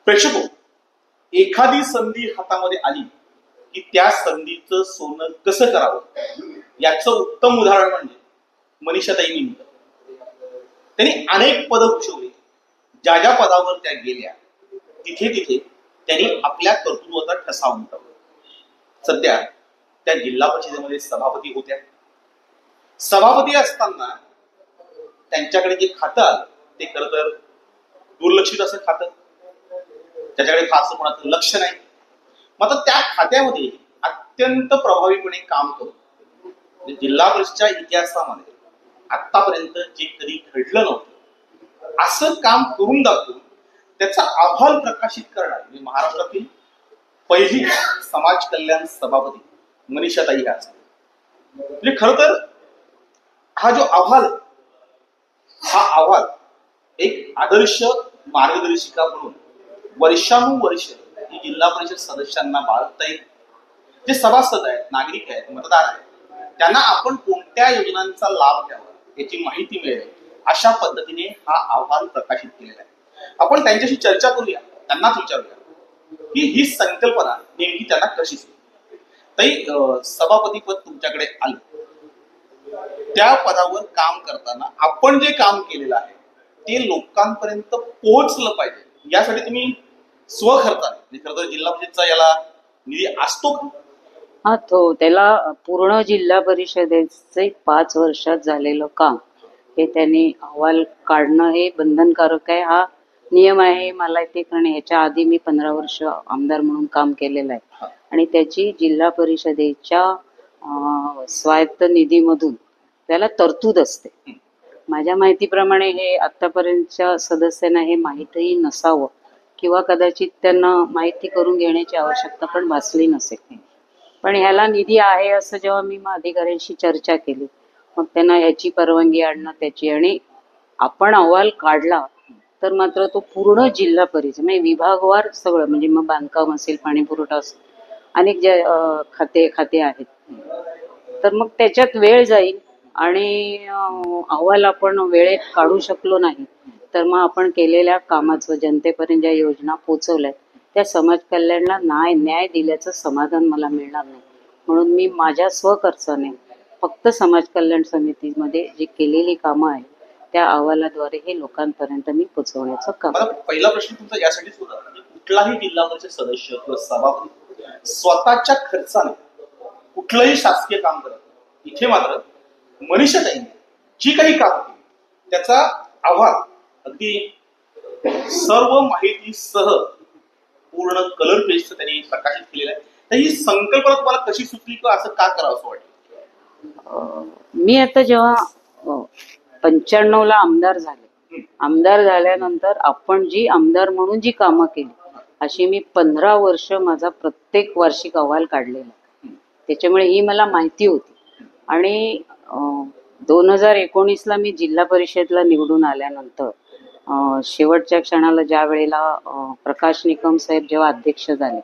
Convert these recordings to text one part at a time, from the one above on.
प्रेक्षको, एखादी संधी हातामध्ये आली की त्या संधीचं सोनं कसं करावं याचं उत्तम उदाहरण म्हणजे मनीषाताई निमकर. त्यांनी अनेक पदं भूषवली. ज्या ज्या पदावर त्या गेल्या तिथे तिथे त्यांनी आपल्या कर्तृत्वाचा ठसा उमटवला. सध्या त्या जिल्हा परिषदेमध्ये सभापती होत्या. सभापती असताना त्यांच्याकडे जे खातं आलं ते खरं तर दुर्लक्षित असं खातं, त्याच्याकडे फारसं कोणाचं लक्ष नाही. मात्र त्या खात्यामध्ये अत्यंत प्रभावीपणे काम करून जिल्हा परिषदेच्या इतिहासामध्ये आतापर्यंत जे कधी घडलं नव्हतं असं काम करून दाखवून त्याचा अहवाल प्रकाशित करणार म्हणजे महाराष्ट्रातील पहिली समाज कल्याण सभापती मनीषाताई ह्या असतात. म्हणजे खरं तर हा जो अहवाल हा अहवाल एक आदर्श मार्गदर्शिका म्हणून वर्षानुवर्ष जिल्हा परिषद सदस्यांना बाळगता येईल. जे सभासद आहेत, नागरिक आहेत, मतदार आहेत, त्यांना आपण कोणत्या योजनांचा लाभ घ्यावा याची माहिती मिळेल अशा पद्धतीने हा अहवाल प्रकाशित केलेला आहे. आपण त्यांच्याशी चर्चा करूया, त्यांनाच विचारूया की ही संकल्पना नेमकी त्यांना कशी सुचली. ताई, सभापती पद तुमच्याकडे आलं, त्या पदावर काम करताना आपण जे काम केलेलं आहे ते लोकांपर्यंत पोहोचलं पाहिजे यासाठी तुम्ही स्वखर्चाने खरं तर जिल्हा परिषदचा याला निधी असतो का? हा, तो त्याला पूर्ण जिल्हा परिषदेचे 5 वर्षात झालेलं काम हे त्यांनी अहवाल काढणं हे बंधनकारक आहे. हा नियम आहे, मला ते करणे. ह्याच्या आधी मी 15 वर्ष आमदार म्हणून काम केलेलं आहे आणि त्याची जिल्हा परिषदेच्या स्वायत्त निधीमधून त्याला तरतूद असते. माझ्या माहितीप्रमाणे हे आतापर्यंतच्या सदस्यांना हे माहीतही नसावं किंवा कदाचित त्यांना माहिती करून घेण्याची आवश्यकता पण भासली नसेल. पण ह्याला निधी आहे असं जेव्हा मी अधिकाऱ्यांशी चर्चा केली, मग त्यांना ह्याची परवानगी आणणं त्याची, आणि आपण अहवाल काढला तर मात्र तो पूर्ण जिल्हा परिषद म्हणजे विभागवार सगळं, म्हणजे मग बांधकाम असेल, पाणी पुरवठा असेल, अनेक जे खाते आहेत, तर मग त्याच्यात वेळ जाईल आणि अहवाल आपण वेळेत काढू शकलो नाही तर मग आपण केलेल्या कामाचं, जनतेपर्यंत ज्या योजना पोहोचवल्या त्या समाज कल्याणला न्याय दिल्याचं समाधान मला मिळणार नाही. म्हणून मी माझ्या स्वखर्चाने फक्त समाज कल्याण समितीमध्ये जी केलेली कामं आहेत त्या अहवालाद्वारे हे लोकांपर्यंत मी पोहोचवण्याचं काम. पहिला प्रश्न तुमचा यासाठीच होता की कुठलाही जिल्हा परिषद सदस्य किंवा सभापती स्वतःच्या खर्चाने कुठलंही शासकीय काम करत. इथे मात्र मनीषाताईंनी जी काही काम केली त्याचा अहवाल अगदी सर्व माहितीसह पूर्ण कलर पेजचं त्यांनी प्रकाशित केलेलं आहे. तर ही संकल्पना तुम्हाला कशी सुचली किंवा असं का करावं असं वाटलं? मी आता जेव्हा 95ला आमदार झाल्यानंतर आपण जी आमदार म्हणून जी कामं केली अशी मी 15 वर्ष माझा प्रत्येक वार्षिक अहवाल काढलेला. त्याच्यामुळे ही मला माहिती होती. आणि 2019ला मी जिल्हा परिषदला निवडून आल्यानंतर शेवटच्या क्षणाला ज्या वेळेला प्रकाश निकम साहेब जेव्हा अध्यक्ष झाले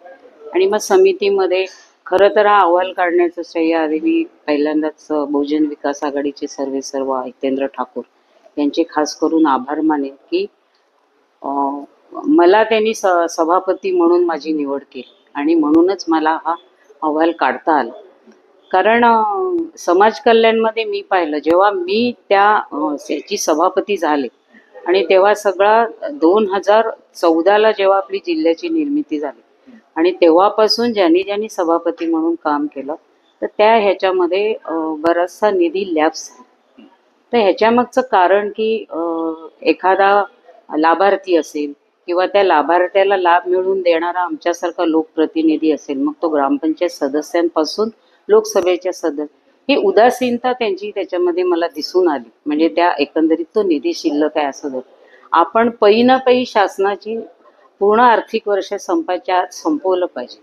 आणि मग समितीमध्ये खरं तर हा अहवाल काढण्याचं श्रेय आधी मी पहिल्यांदाच बहुजन विकास आघाडीचे सर्वेसर्वा हितेंद्र ठाकूर यांचे खास करून आभार मानेन की मला त्यांनी सभापती म्हणून माझी निवड केली आणि म्हणूनच मला हा अहवाल काढता आला. कारण समाज कल्याणमध्ये मी पाहिलं जेव्हा मी त्याची सभापती झाले आणि तेव्हा सगळा 2014ला जेव्हा आपली जिल्ह्याची निर्मिती झाली आणि तेव्हापासून ज्यांनी सभापती म्हणून काम केलं तर ह्याच्यामध्ये बराचसा निधी लॅप्स झाला. तर ह्याच्यामागचं कारण की एखादा लाभार्थी असेल किंवा त्या लाभार्थ्याला लाभ मिळवून देणारा आमच्यासारखा लोकप्रतिनिधी असेल, मग तो ग्रामपंचायत सदस्यांपासून लोकसभेच्या सदस्य, ही उदासीनता त्यांची त्याच्यामध्ये मला दिसून आली. म्हणजे त्या एकंदरीत तो निधी शिल्लक आहे असं धरून आपण पै ना पै शासनाची पूर्ण आर्थिक वर्ष संपायच्या आत संपवलं पाहिजे.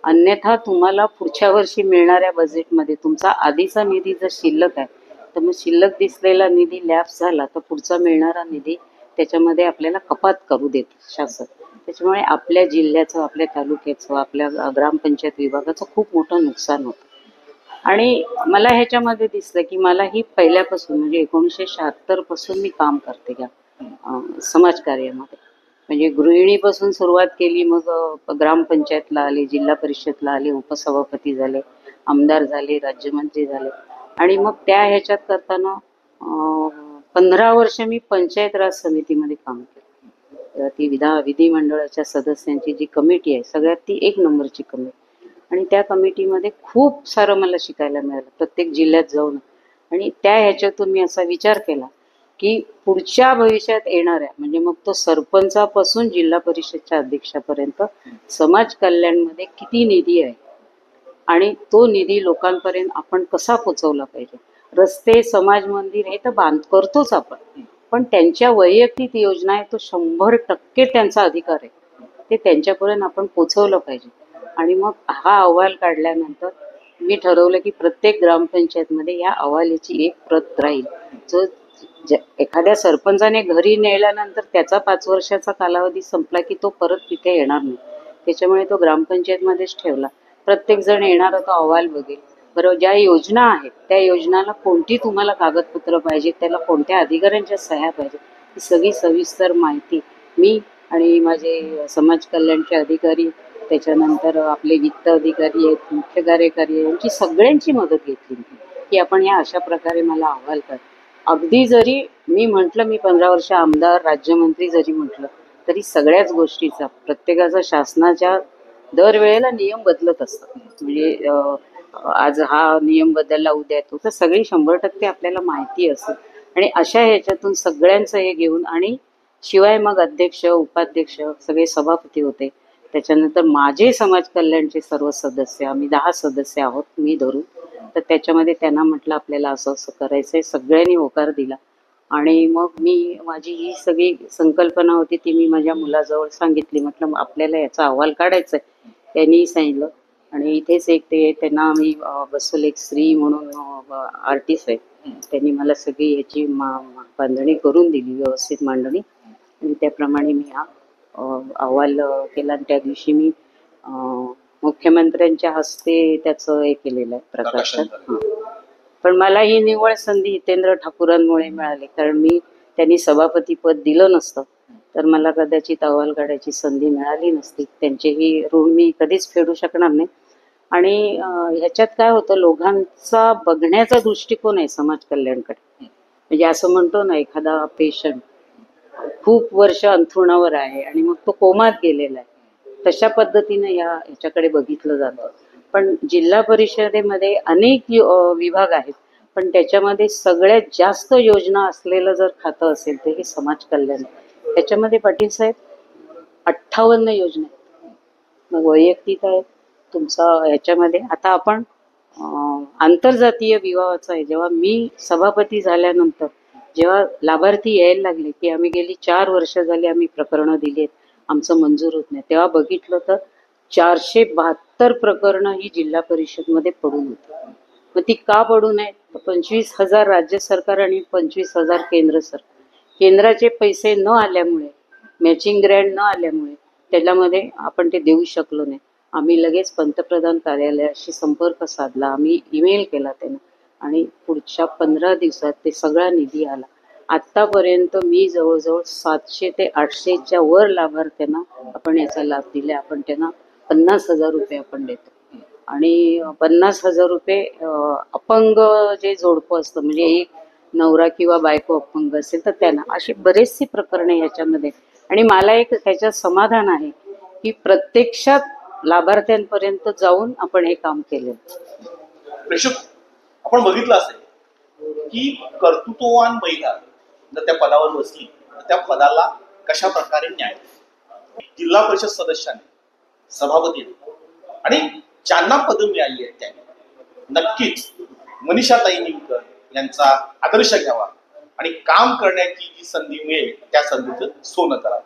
अन्यथा तुम्हाला पुढच्या वर्षी मिळणाऱ्या बजेटमध्ये तुमचा आधीचा निधी जर शिल्लक आहे तर मग शिल्लक दिसलेला निधी लॅप्स झाला तर पुढचा मिळणारा निधी त्याच्यामध्ये आपल्याला कपात करू देत शासन. त्याच्यामुळे आपल्या जिल्ह्याचं, आपल्या तालुक्याचं, आपल्या ग्रामपंचायत विभागाचं खूप मोठं नुकसान होतं. आणि मला ह्याच्यामध्ये दिसलं की मला ही पहिल्यापासून म्हणजे 1976 पासून मी काम करते या समाजकार्यामध्ये. म्हणजे गृहिणीपासून सुरुवात केली, मग ग्रामपंचायतला आले, जिल्हा परिषदला आले, उपसभापती झाले, आमदार झाले, राज्यमंत्री झाले. आणि मग त्या ह्याच्यात करताना 15 वर्ष मी पंचायत राज समितीमध्ये काम केलं. ती विधिमंडळाच्या सदस्यांची जी कमिटी आहे सगळ्यात ती 1 नंबरची कमिटी. आणि त्या कमिटीमध्ये खूप सारं मला शिकायला मिळालं प्रत्येक जिल्ह्यात जाऊन. आणि त्या ह्याच्यातून मी असा विचार केला की पुढच्या भविष्यात येणाऱ्या, म्हणजे मग तो सरपंचापासून जिल्हा परिषदच्या अध्यक्षापर्यंत समाज कल्याणमध्ये किती निधी आहे आणि तो निधी लोकांपर्यंत आपण कसा पोचवला पाहिजे. रस्ते, समाज मंदिर हे तर करतोच आपण, पण त्यांच्या वैयक्तिक योजना आहे तो 100% त्यांचा अधिकार आहे, ते त्यांच्यापर्यंत आपण पोचवलं पाहिजे. आणि मग हा अहवाल काढल्यानंतर मी ठरवलं की प्रत्येक ग्रामपंचायतमध्ये या अहवालाची एक प्रत राहील. जो एखाद्या सरपंचाने घरी नेल्यानंतर त्याचा 5 वर्षाचा कालावधी संपला की तो परत तिथे येणार नाही, त्याच्यामुळे तो ग्रामपंचायतमध्येच ठेवला. प्रत्येक जण येणारा तो अहवाल बघेल. बरोबर, ज्या योजना आहेत त्या योजनाला कोणती तुम्हाला कागदपत्र पाहिजे, त्याला कोणत्या अधिकाऱ्यांच्या सह्या पाहिजे, ही सगळी सविस्तर माहिती मी आणि माझे समाज कल्याणचे अधिकारी, त्याच्यानंतर आपले वित्त अधिकारी आहेत, मुख्य कार्यकारी आहेत, यांची सगळ्यांची मदत घेतली की आपण या अशा प्रकारे मला अहवाल कर. अगदी जरी मी म्हटलं मी 15 वर्ष आमदार, राज्यमंत्री जरी म्हटलं तरी सगळ्याच गोष्टीचा प्रत्येकाचा शासनाच्या दरवेळेला नियम बदलत असतात. म्हणजे आज हा नियम बदलला, उद्या तो, तर सगळी 100% आपल्याला माहिती असेल. आणि अशा ह्याच्यातून सगळ्यांचं हे घेऊन, आणि शिवाय मग अध्यक्ष, उपाध्यक्ष, सगळे सभापती होते. त्याच्यानंतर माझे समाज कल्याणचे सर्व सदस्य, आम्ही 10 सदस्य आहोत मी धरून, तर त्याच्यामध्ये त्यांना म्हटलं आपल्याला असं असं करायचंय, सगळ्यांनी होकार दिला. आणि मग मी माझी ही सगळी संकल्पना होती ती मी माझ्या मुलाजवळ सांगितली. म्हटलं आपल्याला याचा अहवाल काढायचा आहे. त्यांनी सांगितलं. आणि इथेच एक ते त्यांना मी बसवले, एक श्री म्हणून आर्टिस्ट आहे, त्यांनी मला सगळी याची बांधणी करून दिली, व्यवस्थित मांडणी. आणि त्याप्रमाणे मी हा अहवाल केला. आणि त्या दिवशी मी मुख्यमंत्र्यांच्या हस्ते त्याचं हे केलेलं आहे, प्रकाशन. पण मला ही निव्वळ संधी हितेंद्र ठाकूरांमुळे मिळाली, कारण मी त्यांनी सभापती पद दिलं नसतं तर मला कदाचित अहवाल काढायची संधी मिळाली नसती. त्यांचेही ऋण मी कधीच फेडू शकणार नाही. आणि ह्याच्यात काय होतं, लोकांचा बघण्याचा दृष्टिकोन आहे समाज कल्याणकडे. म्हणजे असं म्हणतो ना, एखादा पेशंट खूप वर्ष अंथरुणावर आहे आणि मग तो कोमात गेलेला आहे, तशा पद्धतीने ह्याच्याकडे बघितलं जातं. पण जिल्हा परिषदेमध्ये अनेक विभाग आहेत, पण त्याच्यामध्ये सगळ्यात जास्त योजना असलेलं जर खातं असेल तर हे समाज कल्याण. त्याच्यामध्ये पाटील साहेब 58 योजना आहेत. मग वैयक्तिक आहे तुमचा, ह्याच्यामध्ये आता आपण आंतरजातीय विवाहाचा आहे. जेव्हा मी सभापती झाल्यानंतर जेव्हा लाभार्थी यायला लागले की आम्ही गेली 4 वर्ष झाली आम्ही प्रकरणं दिली आहेत, आमचं मंजूर होत नाही, तेव्हा बघितलं तर 472 प्रकरणं ही जिल्हा परिषदमध्ये पडून होती. मग ती का पडू नये, 25,000 राज्य सरकार आणि 25,000 केंद्र सरकार. केंद्राचे पैसे न आल्यामुळे, मॅचिंग ग्रँट न आल्यामुळे त्याच्यामध्ये आपण ते देऊ शकलो नाही. आम्ही लगेच पंतप्रधान कार्यालयाशी संपर्क साधला, आम्ही ईमेल केला त्यांना, आणि पुढच्या 15 दिवसात ते सगळा निधी आला. आतापर्यंत मी जवळजवळ 700 ते 800च्या वर लाभार्थ्यांना आपण याचा लाभ दिला. आपण त्यांना 50,000 रुपये आपण देतो. आणि 50,000 रुपये अपंग जे जोडपं असतं, म्हणजे एक नवरा किंवा बायको अपंग असेल तर त्यांना, अशी बरेचशी प्रकरणे ह्याच्यामध्ये. आणि मला एक त्याच्यात समाधान आहे की प्रत्यक्षात लाभार्थ्यांपर्यंत जाऊन आपण हे काम केलं. आपण बघितलं असेल की कर्तृत्ववान महिला जर त्या पदावर बसली तर त्या पदाला कशा प्रकारे न्याय, जिल्हा परिषद सदस्याने, सभापती आणि ज्यांना पद मिळाली आहेत त्यांनी नक्कीच मनीषाताई निमकर यांचा आदर्श घ्यावा आणि काम करण्याची जी संधी मिळेल त्या संधीचं सोनं करावं.